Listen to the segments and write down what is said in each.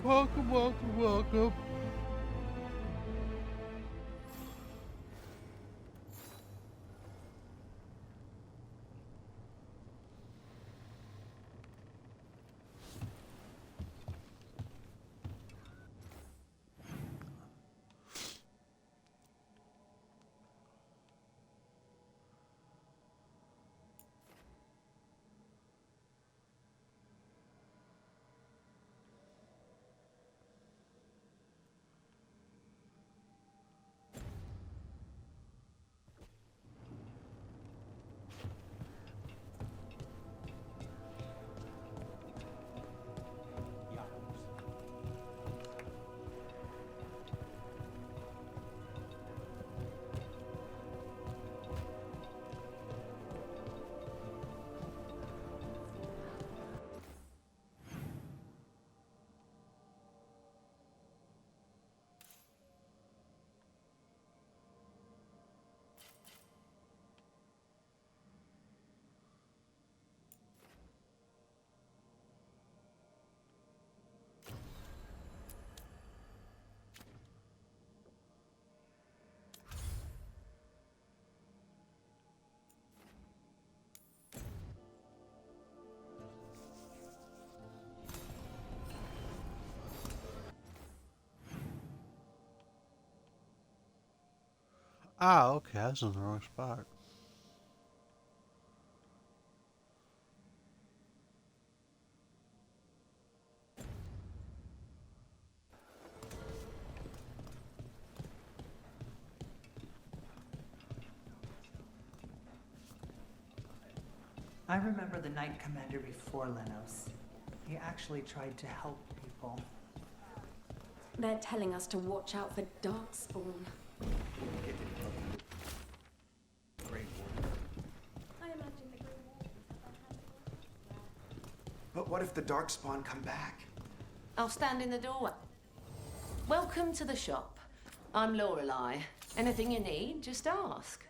Welcome, welcome, welcome. Ah, okay, I was in the wrong spot. I remember the Knight Commander before Lenos. He actually tried to help people. They're telling us to watch out for Darkspawn. I imagine the Grey Walkers have their hands full. But what if the Darkspawn come back? I'll stand in the doorway. Welcome to the shop. I'm Lorelei. Anything you need, just ask.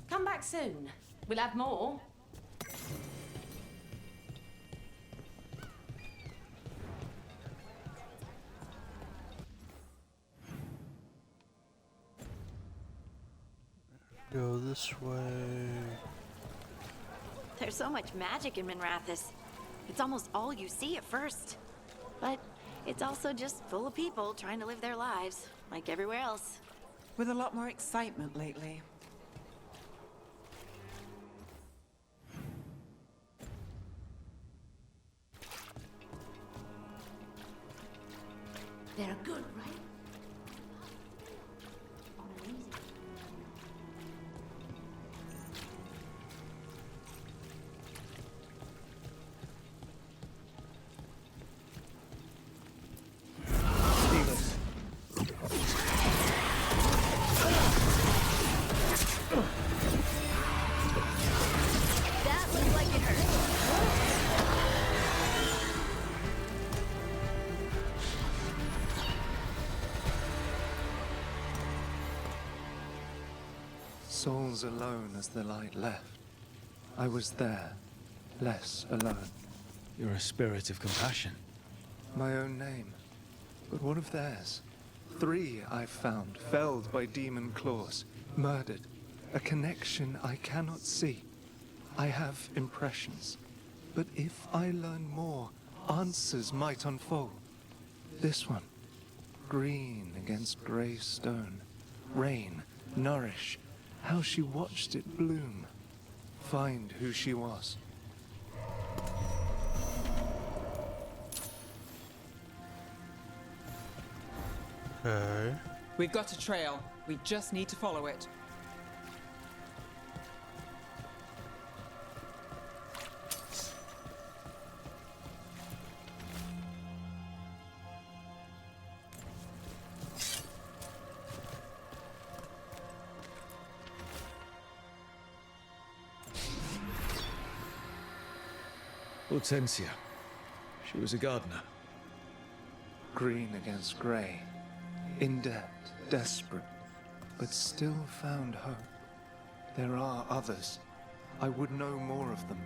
Come back soon. We'll have more. Go this way. There's so much magic in Minrathous. It's almost all you see at first. But it's also just full of people trying to live their lives, like everywhere else. With a lot more excitement lately. They're good, right? That looks like it hurt. Souls alone as the light left. I was there, less alone. You're a spirit of compassion. My own name, but what of theirs? 3 I've found, felled by demon claws, murdered. A connection I cannot see. I have impressions, but if I learn more, answers might unfold. This one, green against grey stone, rain, nourish, how she watched it bloom. Find who she was. Okay. We've got a trail. We just need to follow it. Hortensia. She was a gardener. Green against grey. In debt, desperate, but still found hope. There are others. I would know more of them.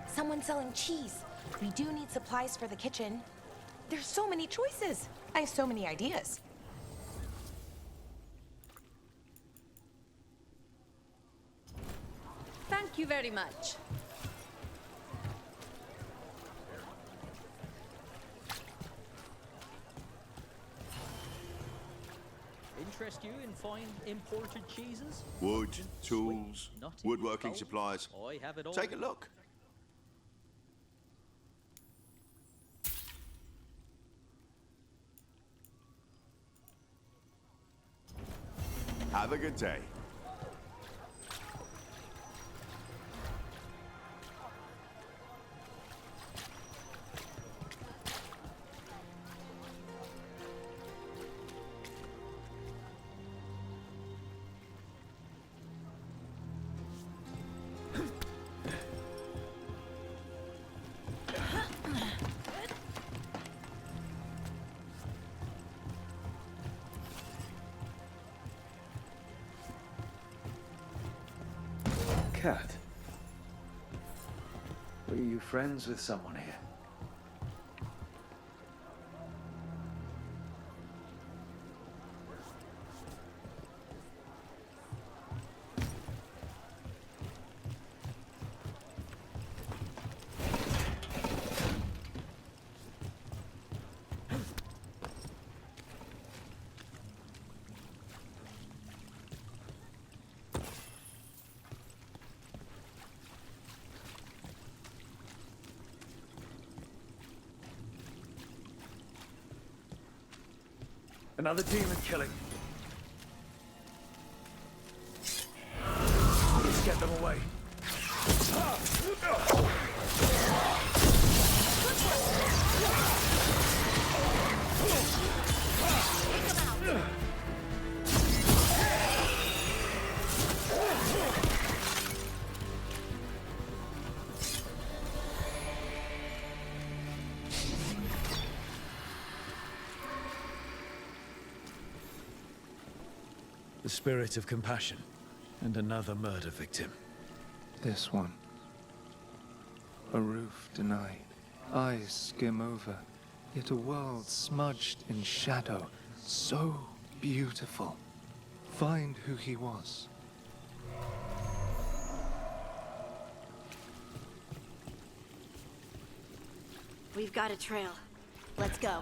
Someone selling cheese. We do need supplies for the kitchen. There's so many choices. I have so many ideas. Thank you very much. Interest you in fine imported cheeses? Wood, Sweet, tools, nutty, woodworking bold. supplies. I have it all. Take a look. Have a good day. Cat. Were you friends with someone here? Another demon killing. Let's get them away. The spirit of compassion, and another murder victim. This one. A roof denied. Eyes skim over. Yet a world smudged in shadow. So beautiful. Find who he was. We've got a trail. Let's go.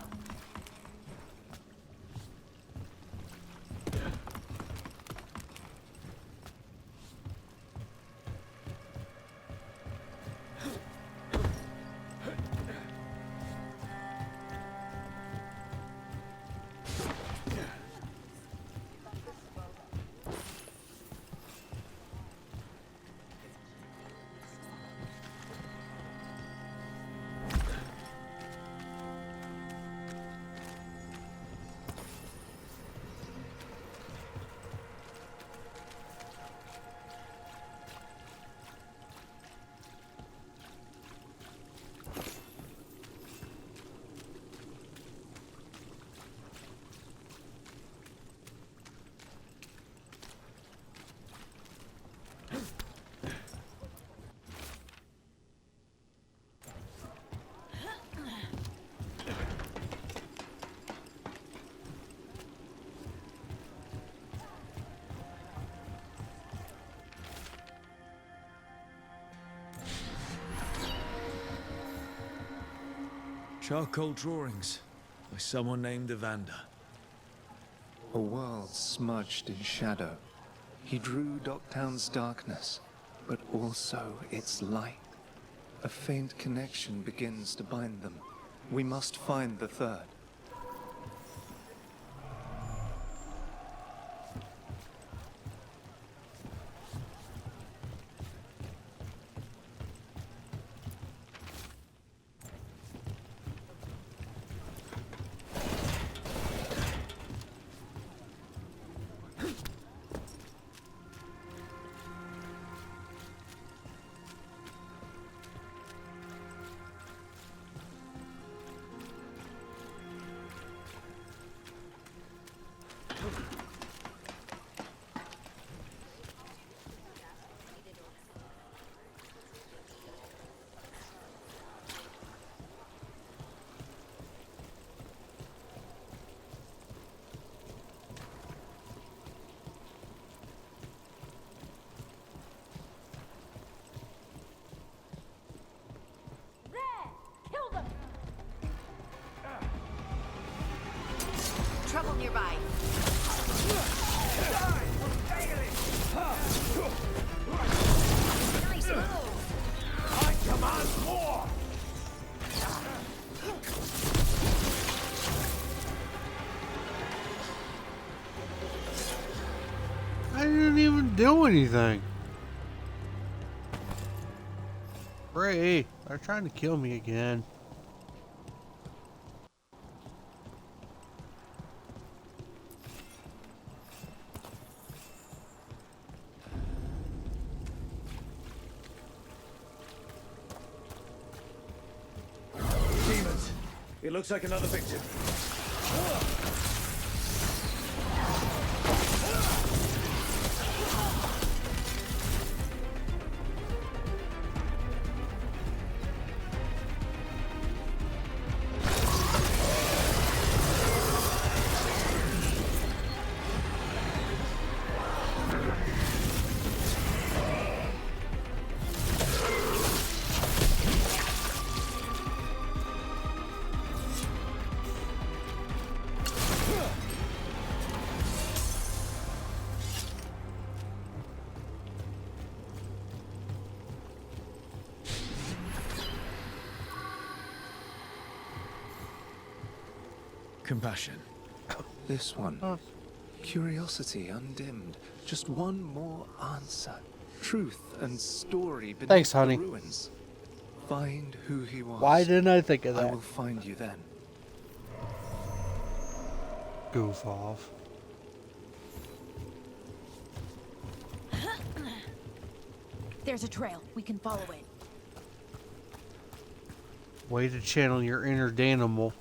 Charcoal drawings by someone named Evander. A world smudged in shadow. He drew Docktown's darkness, but also its light. A faint connection begins to bind them. We must find the third. Trouble nearby. Nice move. I command more! I didn't even do anything. Ray, they're trying to kill me again. Demons! It looks like another victim. Compassion. This one. Curiosity undimmed. Just one more answer. Truth and story beneath Thanks, honey. the ruins. Find who he was. Why didn't I think of I that? will find you then. Goof off. There's a trail. We can follow it. Way to channel your inner Danimal.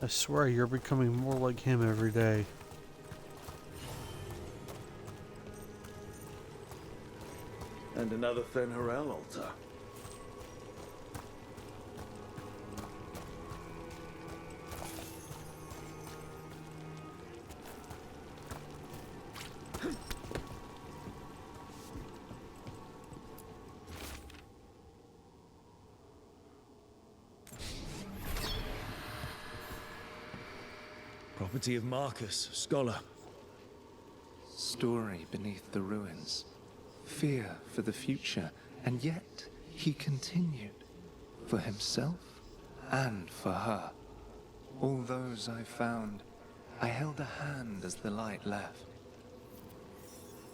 I swear you're becoming more like him every day. And another Fen'Harel altar. Property of Marcus, scholar. Story beneath the ruins. Fear for the future, and yet he continued. For himself and for her. All those I found, I held a hand as the light left.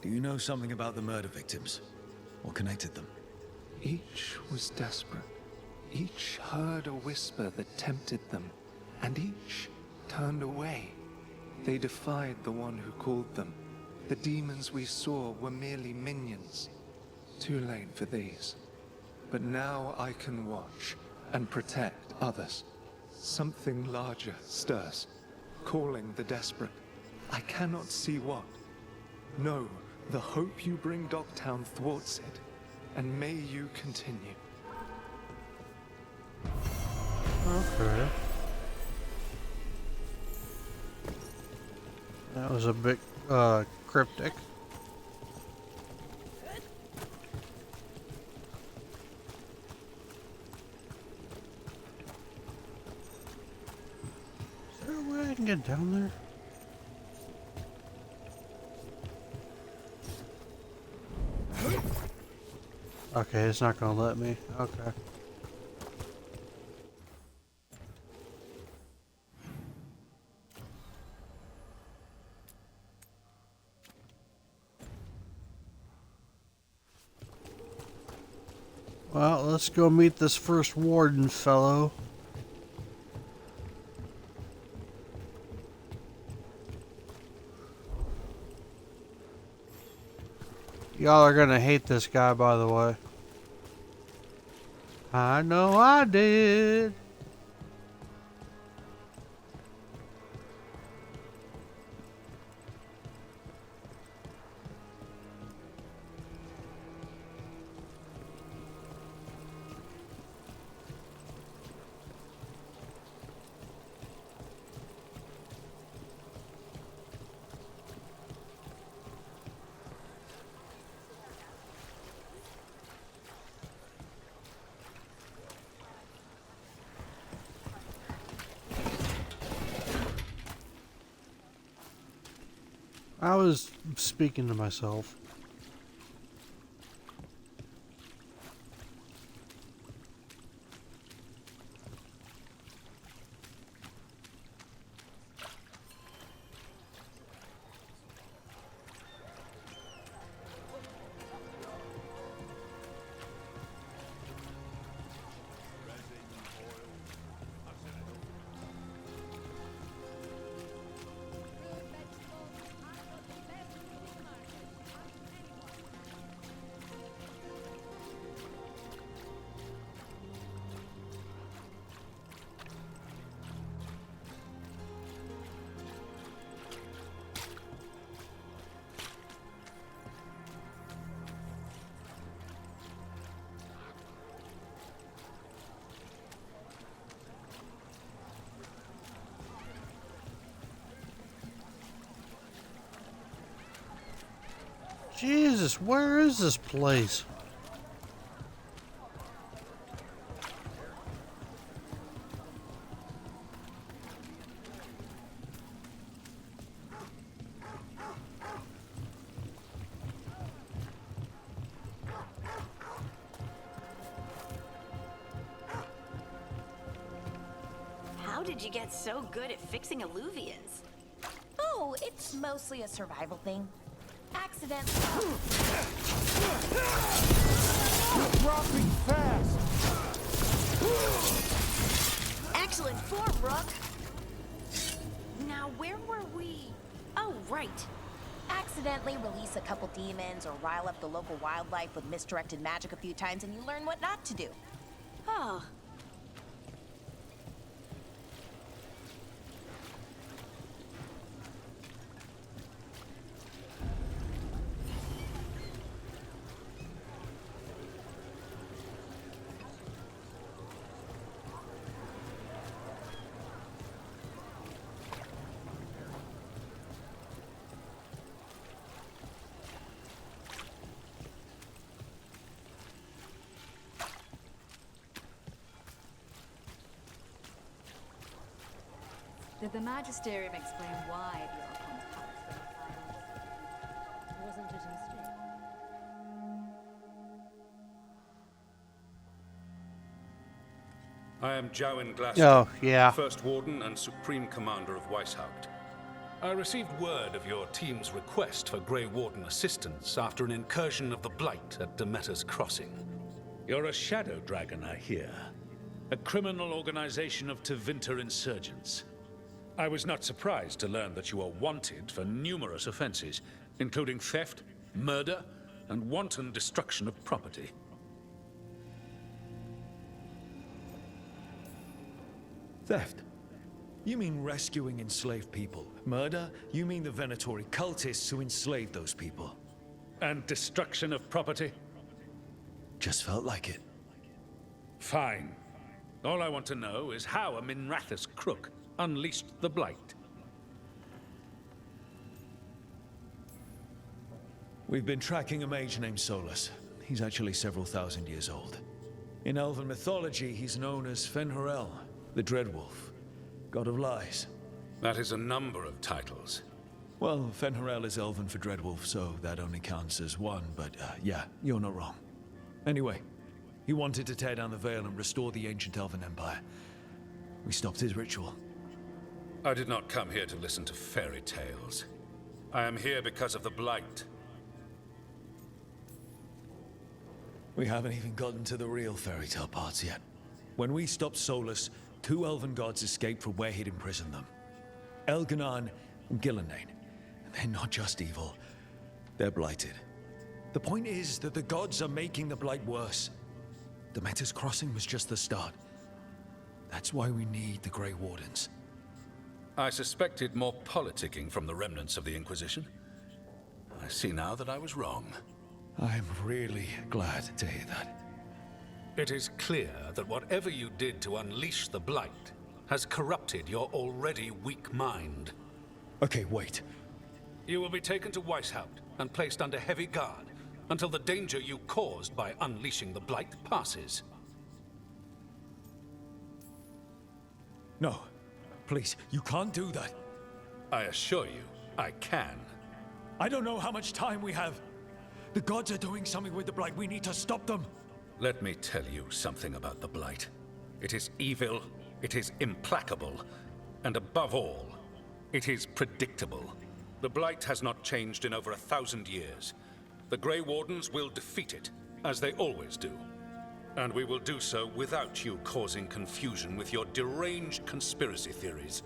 Do you know something about the murder victims? What connected them? Each was desperate. Each heard a whisper that tempted them, and each turned away. They defied the one who called them. The demons we saw were merely minions. Too late for these. But now I can watch and protect others. Something larger stirs, calling the desperate. I cannot see what. No, the hope you bring Docktown thwarts it, and may you continue. Okay. That was a bit cryptic. Is there a way I can get down there? Okay, it's not gonna let me. Okay. Well, let's go meet this first warden fellow. Y'all are gonna hate this guy, by the way. I know I did. I was speaking to myself. Jesus, where is this place? How did you get so good at fixing alluvians? Oh, it's mostly a survival thing. Accident. Dropping fast. Excellent form, Rook. Now, where were we? Oh, right. Accidentally release a couple demons or rile up the local wildlife with misdirected magic a few times and you learn what not to do. Oh. Did the Magisterium explain why the Archon packed their files? Wasn't it a mistake? I am Jowen Glass, Oh, yeah. First Warden and Supreme Commander of Weishaupt. I received word of your team's request for Grey Warden assistance after an incursion of the Blight at Demeter's Crossing. You're a shadow dragon, I hear. A criminal organization of Tevinter insurgents. I was not surprised to learn that you are wanted for numerous offenses, including theft, murder, and wanton destruction of property. Theft? You mean rescuing enslaved people. Murder? You mean the Venatori cultists who enslaved those people. And destruction of property? Just felt like it. Fine. All I want to know is how a Minrathous crook unleashed the Blight. We've been tracking a mage named Solus. He's actually several thousand years old. In elven mythology, he's known as Fen'Harel, the Dreadwolf, god of lies. That is a number of titles. Well, Fen'Harel is elven for Dreadwolf, so that only counts as one, but yeah, you're not wrong. Anyway, he wanted to tear down the Veil and restore the ancient elven empire. We stopped his ritual. I did not come here to listen to fairy tales. I am here because of the Blight. We haven't even gotten to the real fairy tale parts yet. When we stopped Solus, 2 elven gods escaped from where he'd imprisoned them. Elganan and Gillenane. And they're not just evil, they're blighted. The point is that the gods are making the Blight worse. Demeter's Crossing was just the start. That's why we need the Grey Wardens. I suspected more politicking from the remnants of the Inquisition. I see now that I was wrong. I'm really glad to hear that. It is clear that whatever you did to unleash the Blight has corrupted your already weak mind. Okay, wait. You will be taken to Weishaupt and placed under heavy guard until the danger you caused by unleashing the Blight passes. No, please, you can't do that. I assure you, I can. I don't know how much time we have. The gods are doing something with the Blight. We need to stop them. Let me tell you something about the Blight. It is evil, it is implacable, and above all, it is predictable. The Blight has not changed in over 1,000 years. The Grey Wardens will defeat it, as they always do. And we will do so without you causing confusion with your deranged conspiracy theories.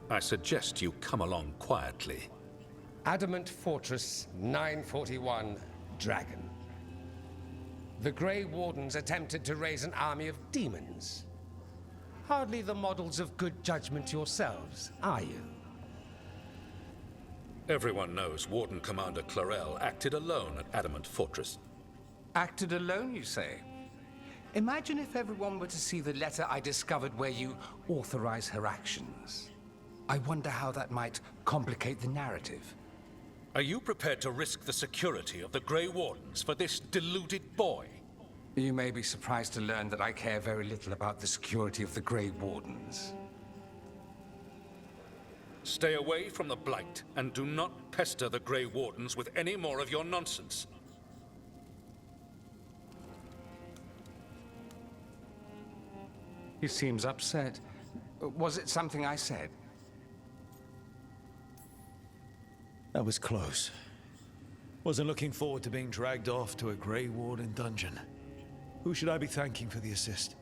I suggest you come along quietly. Adamant Fortress 941, Dragon. The Grey Wardens attempted to raise an army of demons. Hardly the models of good judgment yourselves, are you? Everyone knows Warden Commander Clarel acted alone at Adamant Fortress. Acted alone, you say? Imagine if everyone were to see the letter I discovered where you authorize her actions. I wonder how that might complicate the narrative. Are you prepared to risk the security of the Grey Wardens for this deluded boy? You may be surprised to learn that I care very little about the security of the Grey Wardens. Stay away from the Blight, and do not pester the Grey Wardens with any more of your nonsense. He seems upset. Was it something I said? That was close. Wasn't looking forward to being dragged off to a Grey Warden dungeon. Who should I be thanking for the assist?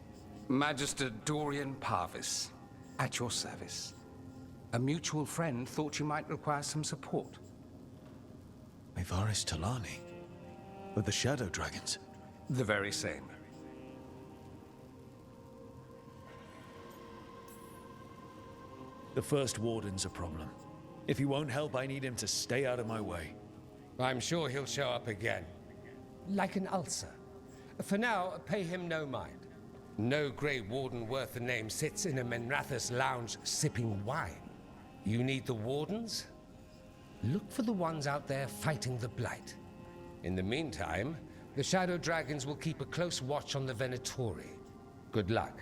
Magister Dorian Parvis, at your service. A mutual friend thought you might require some support. Maevaris Talani? Of the Shadow Dragons? The very same. The First Warden's a problem. If he won't help, I need him to stay out of my way. I'm sure he'll show up again. Like an ulcer. For now, pay him no mind. No Grey Warden worth the name sits in a Minrathous lounge sipping wine. You need the Wardens? Look for the ones out there fighting the Blight. In the meantime, the Shadow Dragons will keep a close watch on the Venatori. Good luck.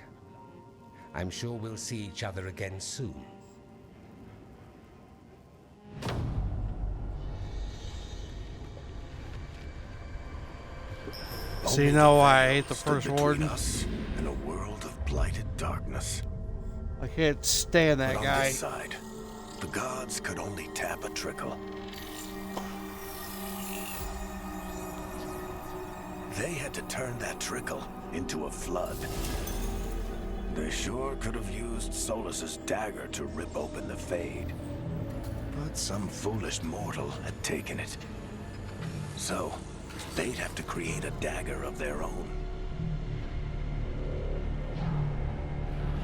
I'm sure we'll see each other again soon. So you know why I hate the First Warden? Us and a world of blighted darkness. I can't stand that But on guy. this side, the gods could only tap a trickle. They had to turn that trickle into a flood. They sure could have used Solus's dagger to rip open the Fade. But some foolish mortal had taken it. So, they'd have to create a dagger of their own.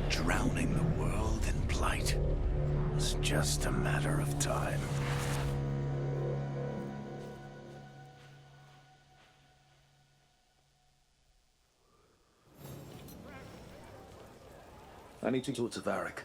Drowning the world in blight was just a matter of time. I need to talk to Varric.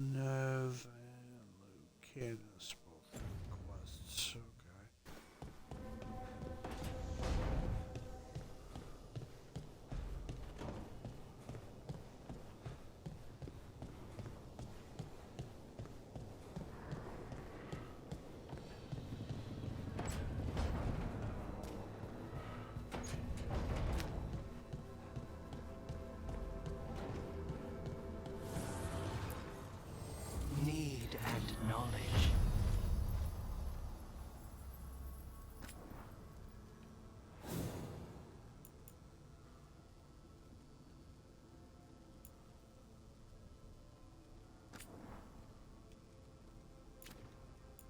Nev and Lucanus both requests. Okay. Need and knowledge.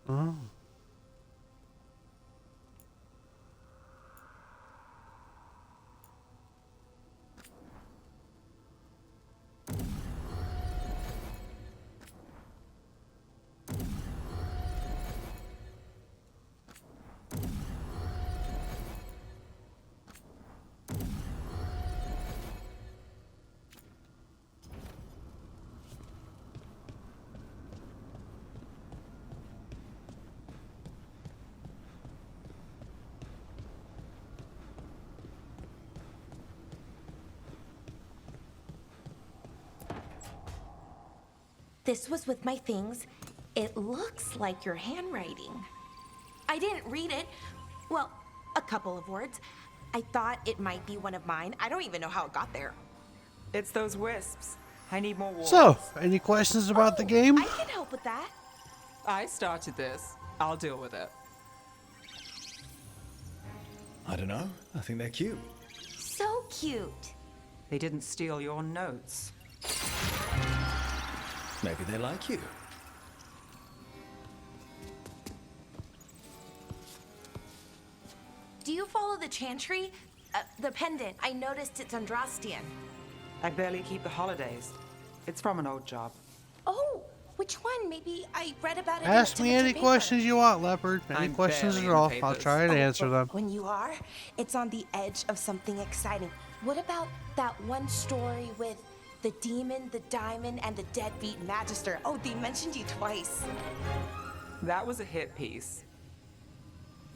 Oh. This was with my things. It looks like your handwriting. I didn't read it. Well, a couple of words. I thought it might be one of mine. I don't even know how it got there. It's those wisps. I need more walls. So, any questions about the game? I can help with that. I started this. I'll deal with it. I don't know. I think they're cute. So cute. They didn't steal your notes. Maybe they like you. Do you follow the chantry? The pendant. I noticed it's Andrastian. I barely keep the holidays. It's from an old job. Oh, which one? Maybe I read about it. Ask in me a any paper. questions you want, Leopard. Any I'm questions barely at in all. papers. I'll try and answer them. When you are, it's on the edge of something exciting. What about that one story with the demon, the diamond, and the deadbeat magister? Oh, they mentioned you twice. That was a hit piece.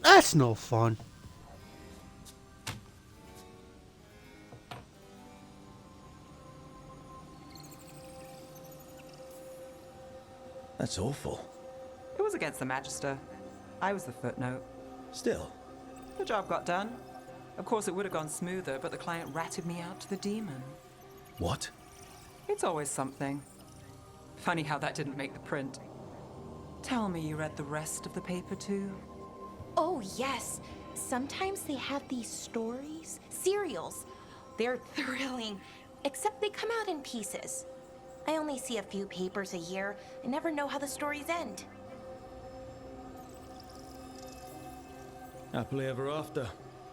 That's no fun. That's awful. It was against the magister. I was the footnote. Still. The job got done. Of course, it would have gone smoother, but the client ratted me out to the demon. What? It's always something. Funny how that didn't make the print. Tell me you read the rest of the paper too? Oh, yes. Sometimes they have these stories, serials. They're thrilling, except they come out in pieces. I only see a few papers a year. I never know how the stories end. Happily ever after.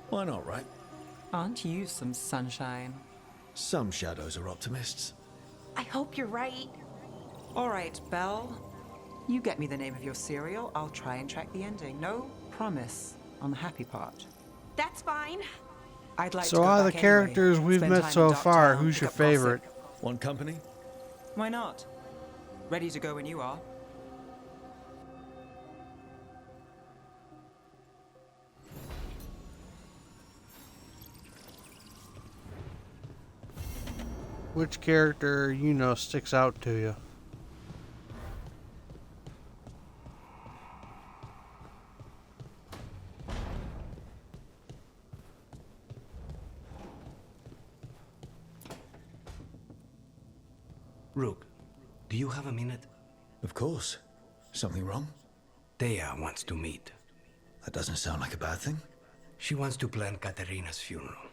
Why not, right? Aren't you some sunshine? Some shadows are optimists. I hope you're right. All right, Belle. You get me the name of your serial. I'll try and track the ending. No promise on the happy part. That's fine. I'd like to So go out of the back characters anyway. we've Spend met time so in far, Darktown, who's pick your up gossip. favorite? One company? Why not? Ready to go when you are. Which character, you know, sticks out to you? Rook, do you have a minute? Of course. Something wrong? Thea wants to meet. That doesn't sound like a bad thing. She wants to plan Katerina's funeral.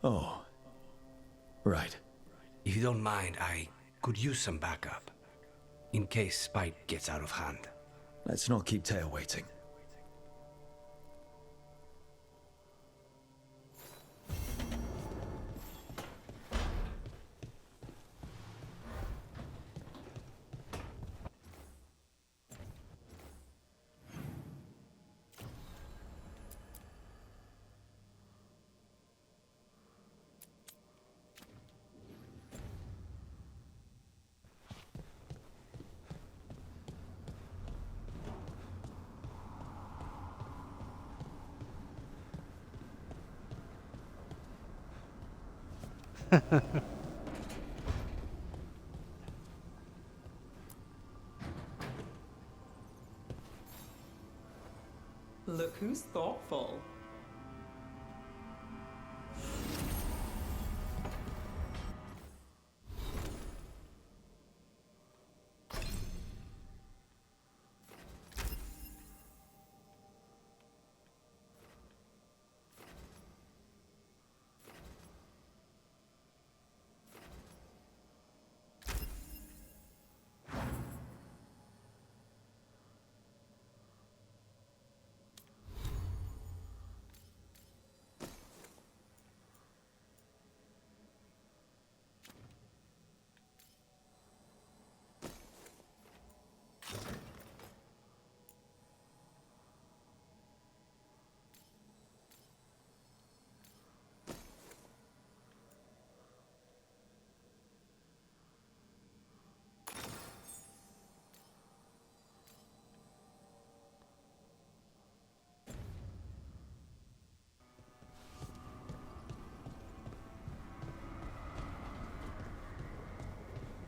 Oh. Right. If you don't mind, I could use some backup. In case Spite gets out of hand. Let's not keep Teo waiting. Look who's thoughtful.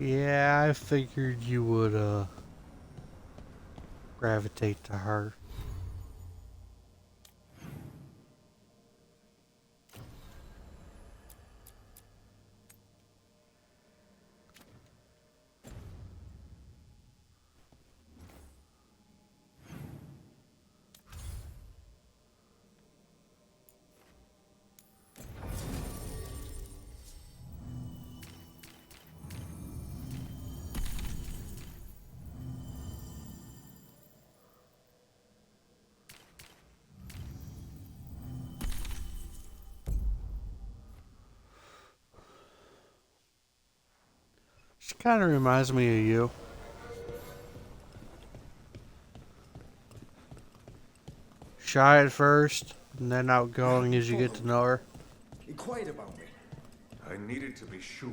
Yeah, I figured you would, gravitate to her. She kind of reminds me of you. Shy at first, and then outgoing as you get to know her. Be quiet about me. I needed to be sure.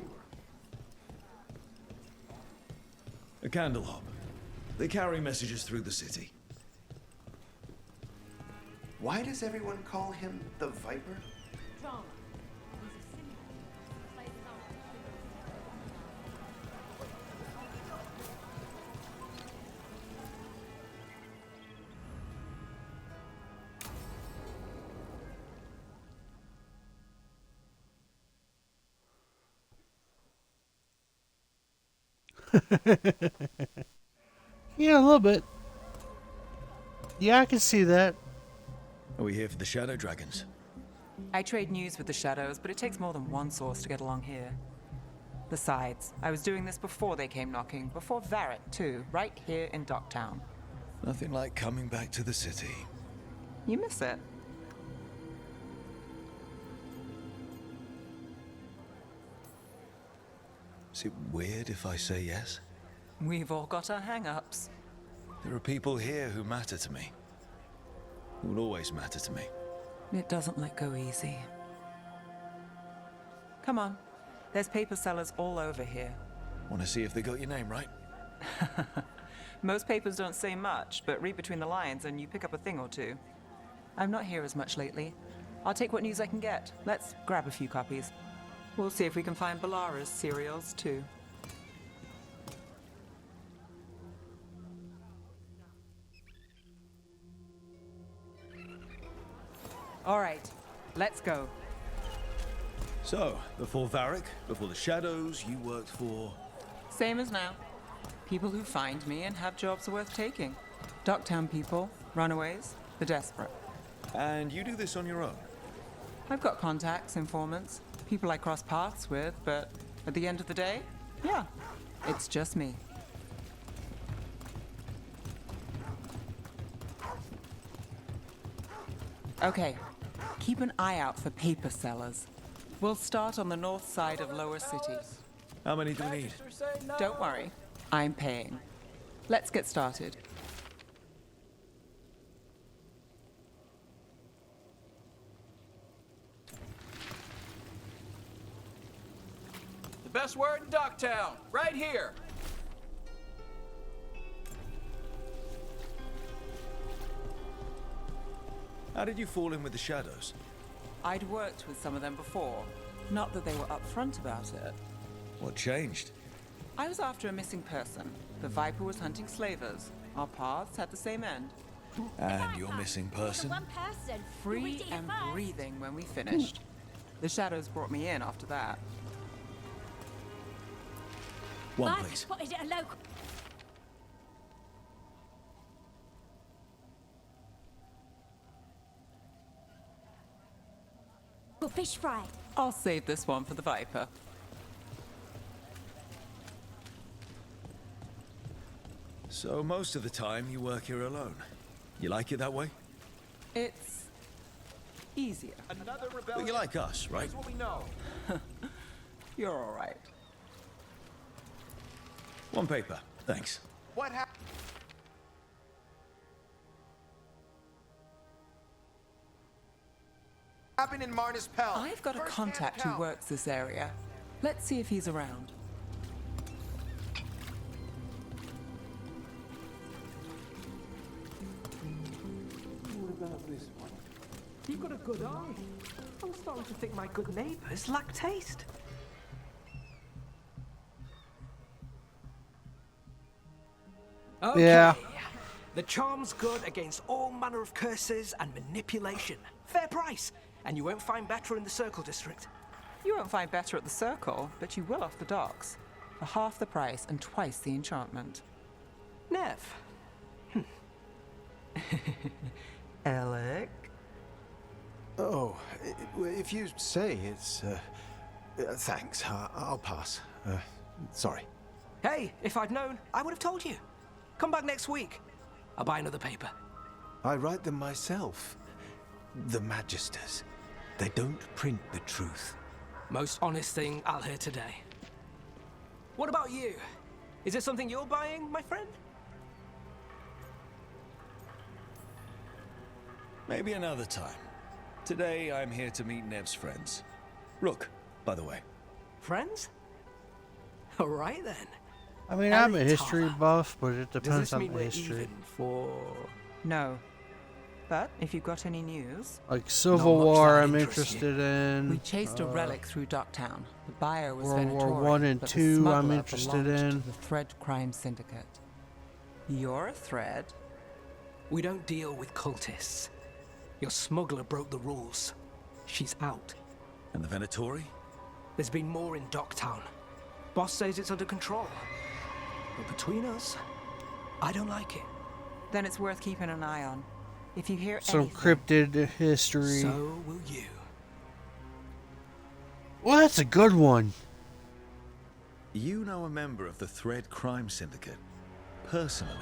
A candle hop. They carry messages through the city. Why does everyone call him the Viper? Drama. Yeah, a little bit. Yeah, I can see that. Are we here for the Shadow Dragons? I trade news with the Shadows, but it takes more than one source to get along here. Besides, I was doing this before they came knocking, before Varret, too, right here in Docktown. Nothing like coming back to the city. You miss it. Is it weird if I say yes? We've all got our hang-ups. There are people here who matter to me. Who will always matter to me. It doesn't let go easy. Come on. There's paper sellers all over here. Want to see if they got your name right? Most papers don't say much, but read between the lines and you pick up a thing or two. I'm not here as much lately. I'll take what news I can get. Let's grab a few copies. We'll see if we can find Balara's cereals, too. All right, let's go. So, before Varric, before the Shadows, you worked for... Same as now. People who find me and have jobs worth taking. Docktown people, runaways, the desperate. And you do this on your own? I've got contacts, informants, people I cross paths with, but At the end of the day, yeah, it's just me. Okay, keep an eye out for paper sellers. We'll start on the north side of Lower City. How many do we need? Don't worry, I'm paying. Let's get started. The best word in Ducktown, right here. How did you fall in with the shadows? I'd worked with some of them before. Not that they were upfront about it. What changed? I was after a missing person. The Viper was hunting slavers. Our paths had the same end. And your missing person? One person. Free and breathing when we finished. The shadows brought me in after that. One, please. What is it, a local? Fish fry. I'll save this one for the Viper. So most of the time you work here alone. You like it that way? It's easier. Another But rebellion. you like us, right? Here's what we know. You're all right. One paper, thanks. What happened? Happened in Marnus Pell. I've got a First-hand contact who account. works this area. Let's see if he's around. What about this one? You've got a good eye. I'm starting to think my good neighbours lack taste. Okay. Yeah. The charm's good against all manner of curses and manipulation. Fair price. And you won't find better in the Circle District. You won't find better at the Circle, but you will off the docks. For half the price and twice the enchantment. Nev. Alec? Oh, if you say it's... thanks, I'll pass. Sorry. Hey, if I'd known, I would have told you. Come back next week. I'll buy another paper. I write them myself. The Magisters. They don't print the truth. Most honest thing I'll hear today. What about you? Is it something you're buying, my friend? Maybe another time. Today I'm here to meet Nev's friends. Rook, by the way. Friends? All right then. I mean, I'm a Ellie history Tara. buff, but it Does depends this on mean the we're history. even for... No. But if you've got any news... Like Civil War, that I'm interests you. interested in. We chased a relic through Docktown. The buyer was World War Venatorian, I and but the II, I'm smuggler interested belonged in. to the Thread Crime Syndicate. You're a thread? We don't deal with cultists. Your smuggler broke the rules. She's out. And the Venatori? There's been more in Docktown. Boss says it's under control. But between us, I don't like it. Then it's worth keeping an eye on. If you hear Some anything... cryptid history. So will you. Well, that's a good one. You know a member of the Thread Crime Syndicate. Personally.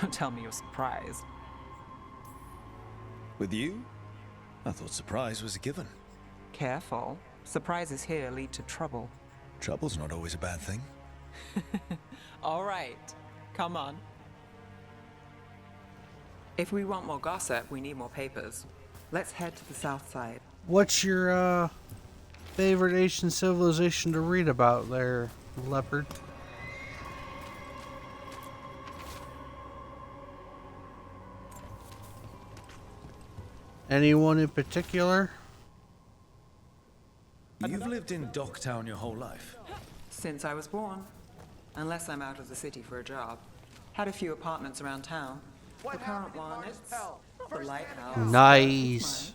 Don't tell me you're surprised. With you? I thought surprise was a given. Careful. Surprises here lead to trouble. Trouble's not always a bad thing. All right. Come on. If we want more gossip, we need more papers. Let's head to the south side. What's your favorite ancient civilization to read about there, Leopard? Anyone in particular? You've lived in Docktown your whole life. Since I was born. Unless I'm out of the city for a job. Had a few apartments around town. The current one, it's the lighthouse. Nice.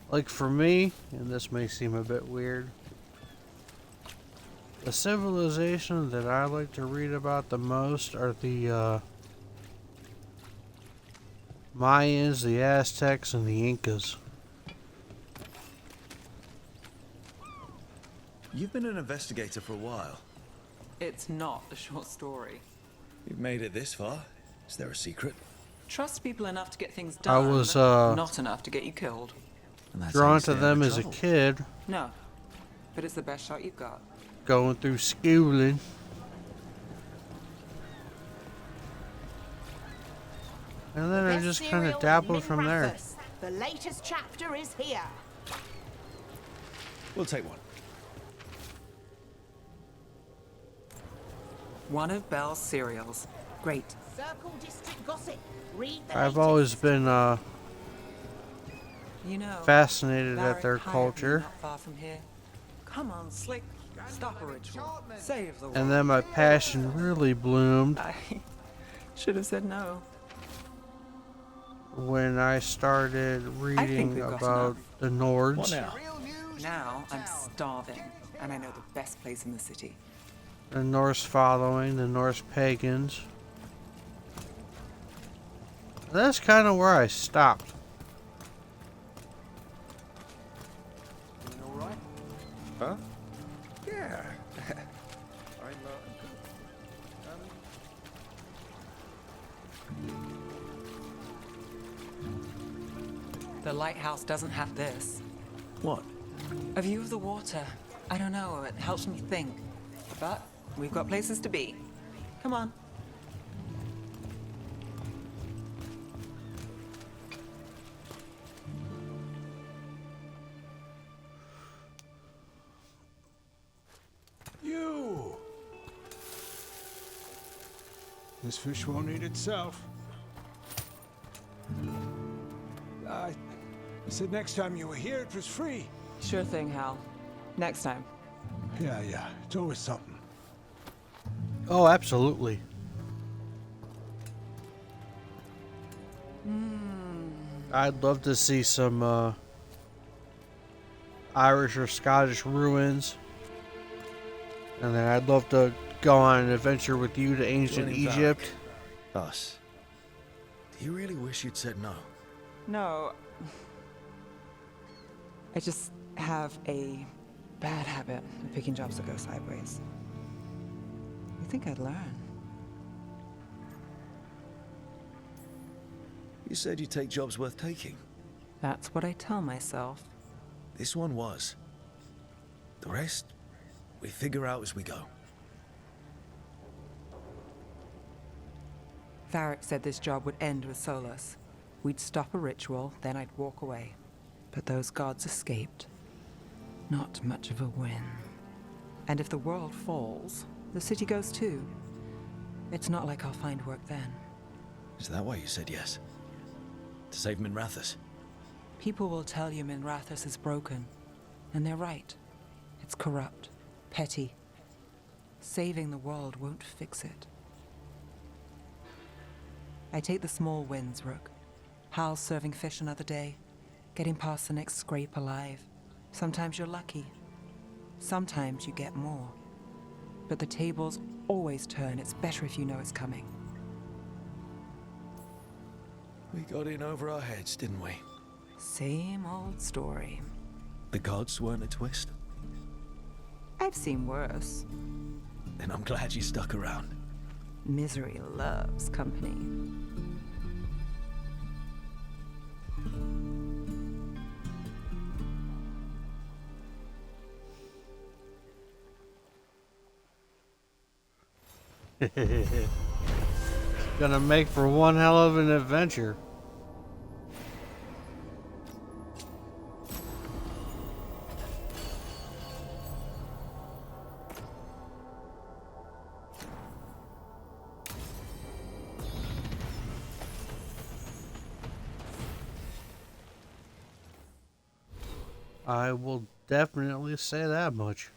Like for me, and this may seem a bit weird, the civilization that I like to read about the most are the Mayans, the Aztecs, and the Incas. You've been an investigator for a while. It's not a short story. You've made it this far. Is there a secret? Trust people enough to get things I done. was not enough to get you killed. drawn to them as a kid, No, but it's the best shot you've got. going through schooling. And then I just kind of dabbled from there. The latest chapter is here. We'll take one. One of Belle's cereals. Great. Circle District Gossip. Read the I've always been You know, fascinated at Varric their hired me culture. not far from here. Come on, Slick. Stop a ritual. Save the world. And then my passion really bloomed I should have said no. when I started reading we've got about enough. the Nords. What now? Now I'm starving, and I know the best place in the city. The Norse following, the Norse pagans. That's kind of where I stopped. All right? Huh? Yeah. I'm The lighthouse doesn't have this. What? A view of the water. I don't know, it helps me think. But we've got places to be. Come on. You! This fish won't eat itself. I said next time you were here it was free. Sure thing, Hal. Next time. Yeah, it's always something. Oh, absolutely. I'd love to see some Irish or Scottish ruins. And then I'd love to go on an adventure with you to ancient Joining Egypt. Varric. Us. Do you really wish you'd said no? No. I just have a bad habit of picking jobs that go sideways. You think I'd learn? You said you'd take jobs worth taking. That's what I tell myself. This one was. The rest, we figure out as we go. Varric said this job would end with Solus. We'd stop a ritual, then I'd walk away. But those gods escaped. Not much of a win. And if the world falls, the city goes too. It's not like I'll find work then. Is that why you said yes? To save Minrathous? People will tell you Minrathous is broken. And they're right. It's corrupt, petty. Saving the world won't fix it. I take the small wins, Rook. Hal's serving fish another day. Getting past the next scrape alive. Sometimes you're lucky. Sometimes you get more. But the tables always turn. It's better if you know it's coming. We got in over our heads, didn't we? Same old story. The gods weren't a twist? I've seen worse. Then I'm glad you stuck around. Misery loves company. Gonna make for one hell of an adventure. I will definitely say that much.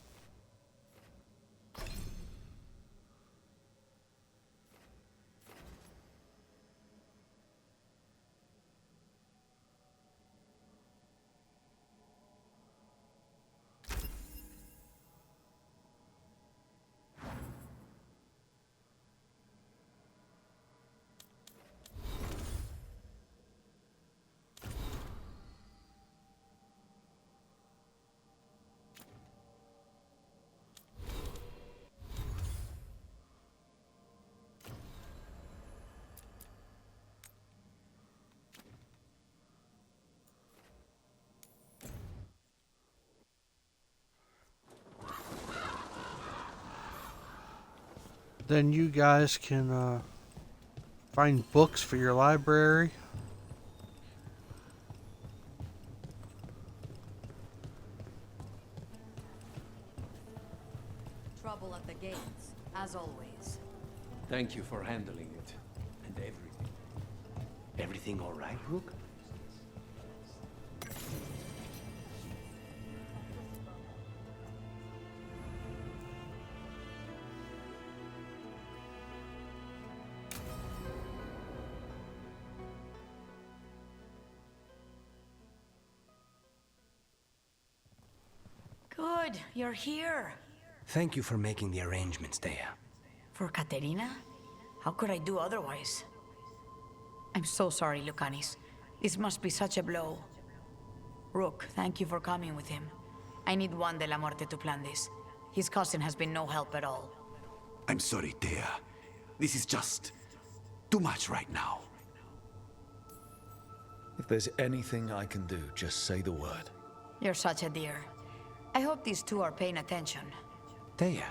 Then you guys can find books for your library. Trouble at the gates, as always. Thank you for handling it. And everything. Everything all right, Rook? Good, you're here. Thank you for making the arrangements, Dea. For Katerina? How could I do otherwise? I'm so sorry, Lucanis. This must be such a blow. Rook, thank you for coming with him. I need Juan de la Muerte to plan this. His cousin has been no help at all. I'm sorry, Dea. This is just too much right now. If there's anything I can do, just say the word. You're such a dear. I hope these two are paying attention. Dea,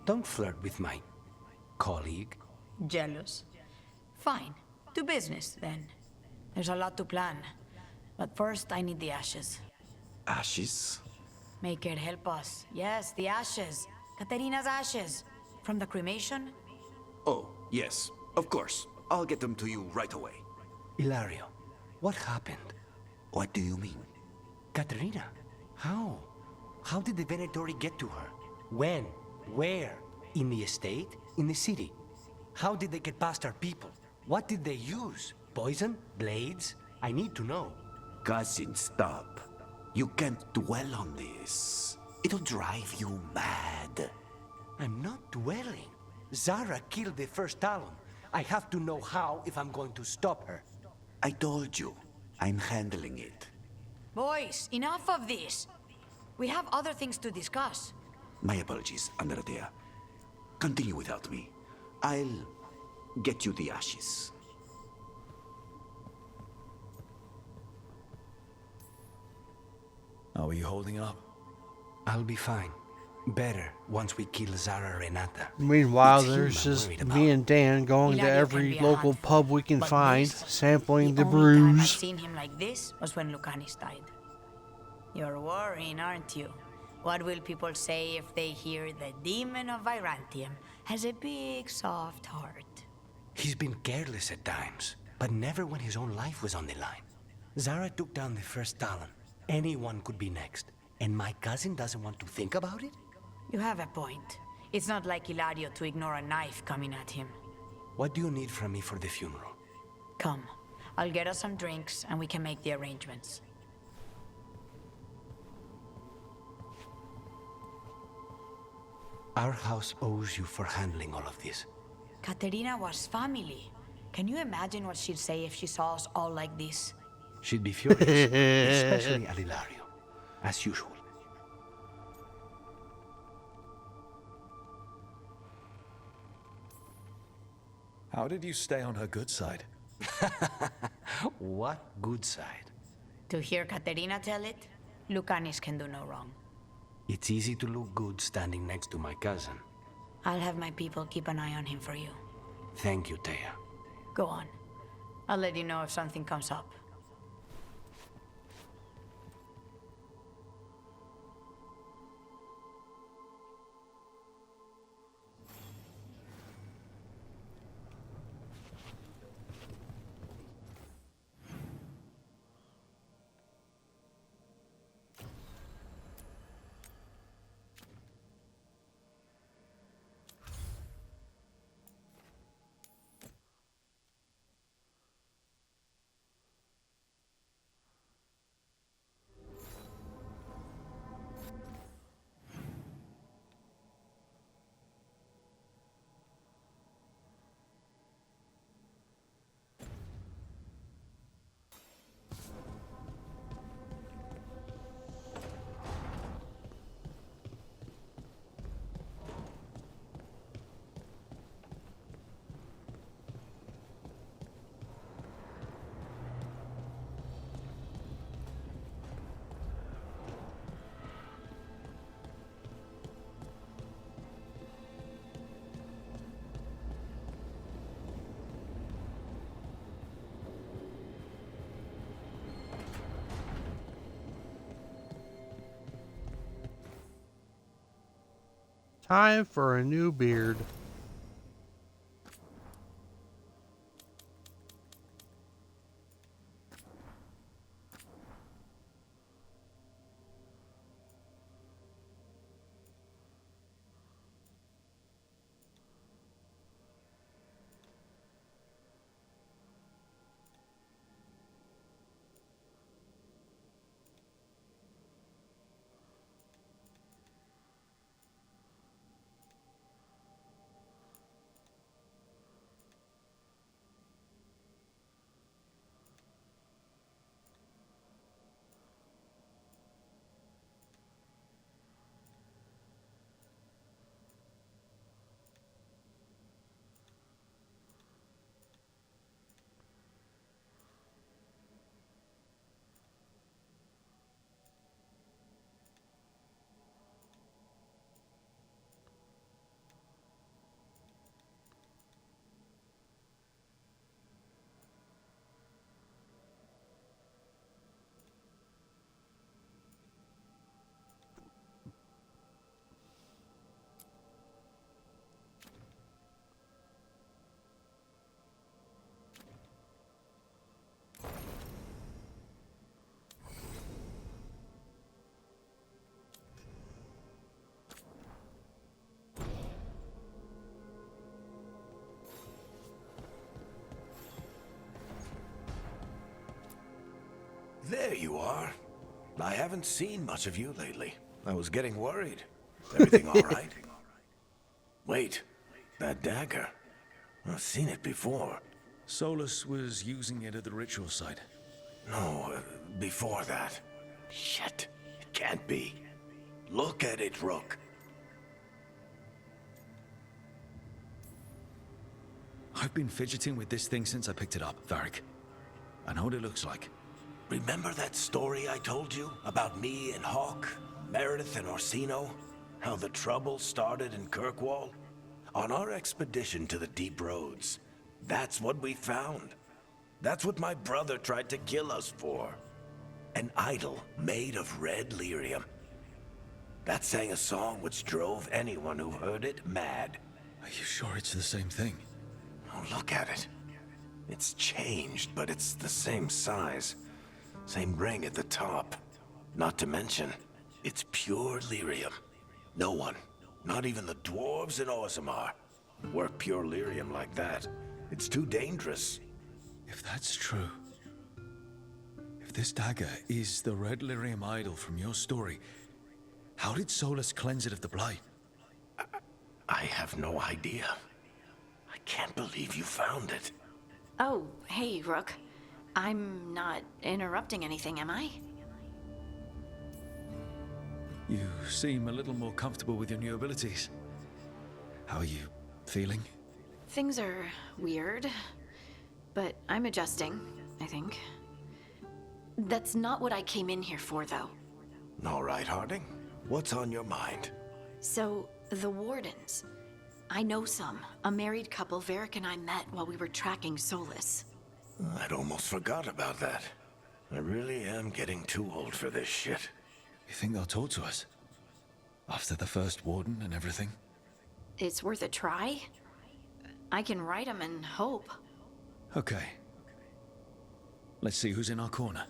don't flirt with my colleague. Jealous? Fine. To business, then. There's a lot to plan. But first, I need the ashes. Ashes? Make it help us. Yes, the ashes. Katerina's ashes. From the cremation? Oh, yes, of course. I'll get them to you right away. Ilario, what happened? What do you mean? Katerina, how? How did the Venatori get to her? When? Where? In the estate? In the city? How did they get past our people? What did they use? Poison? Blades? I need to know. Cousin, stop. You can't dwell on this. It'll drive you mad. I'm not dwelling. Zara killed the first Talon. I have to know how if I'm going to stop her. I told you. I'm handling it. Boys, enough of this. We have other things to discuss. My apologies, Andradea. Continue without me. I'll get you the ashes. How are you holding up? I'll be fine. Better once we kill Zara Renata. Meanwhile, It's him there's I'm just worried about. me and Dan going to Ilario can every be a local handful, pub we can but find, this, sampling the only time I've brews. seen him like this was when Lucanis died. You're worrying, aren't you? What will people say if they hear the demon of Virantium has a big, soft heart? He's been careless at times, but never when his own life was on the line. Zara took down the first Talon. Anyone could be next. And my cousin doesn't want to think about it? You have a point. It's not like Ilario to ignore a knife coming at him. What do you need from me for the funeral? Come, I'll get us some drinks and we can make the arrangements. Our house owes you for handling all of this. Katerina was family. Can you imagine what she'd say if she saw us all like this? She'd be furious, especially at Ilario, as usual. How did you stay on her good side? What good side? To hear Katerina tell it, Lucanis can do no wrong. It's easy to look good standing next to my cousin. I'll have my people keep an eye on him for you. Thank you, Taya. Go on. I'll let you know if something comes up. Time for a new beard. There you are. I haven't seen much of you lately. I was getting worried. Everything all right? Wait, that dagger. I've seen it before. Solus was using it at the ritual site. No, before that. Shit, it can't be. Look at it, Rook. I've been fidgeting with this thing since I picked it up, Varric. I know what it looks like. Remember that story I told you about me and Hawk, Meredith and Orsino? How the trouble started in Kirkwall? On our expedition to the Deep Roads, that's what we found. That's what my brother tried to kill us for. An idol made of red lyrium. That sang a song which drove anyone who heard it mad. Are you sure it's the same thing? Oh, look at it. It's changed, but it's the same size. Same ring at the top. Not to mention, it's pure lyrium. No one, not even the dwarves in Orzammar, work pure lyrium like that. It's too dangerous. If that's true, if this dagger is the red lyrium idol from your story, how did Solus cleanse it of the blight? I have no idea. I can't believe you found it. Oh, hey, Rook. I'm not interrupting anything, am I? You seem a little more comfortable with your new abilities. How are you feeling? Things are weird, but I'm adjusting, I think. That's not what I came in here for, though. All right, Harding. What's on your mind? So, the Wardens. I know some. A married couple Varric and I met while we were tracking Solus. I'd almost forgot about that. I really am getting too old for this shit. You think they'll talk to us? After the first warden and everything? It's worth a try. I can write them and hope. Okay. Let's see who's in our corner.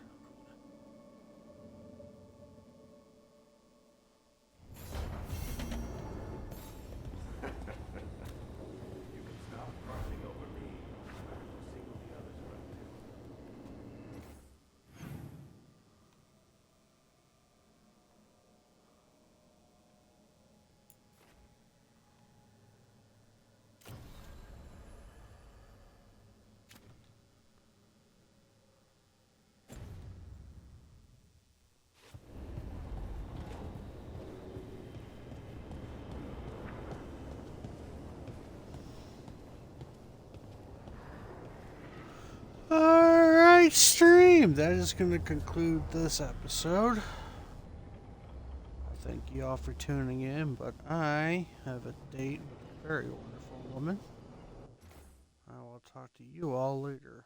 Alright, stream. That is going to conclude this episode. Thank you all for tuning in, but I have a date with a very wonderful woman. I will talk to you all later.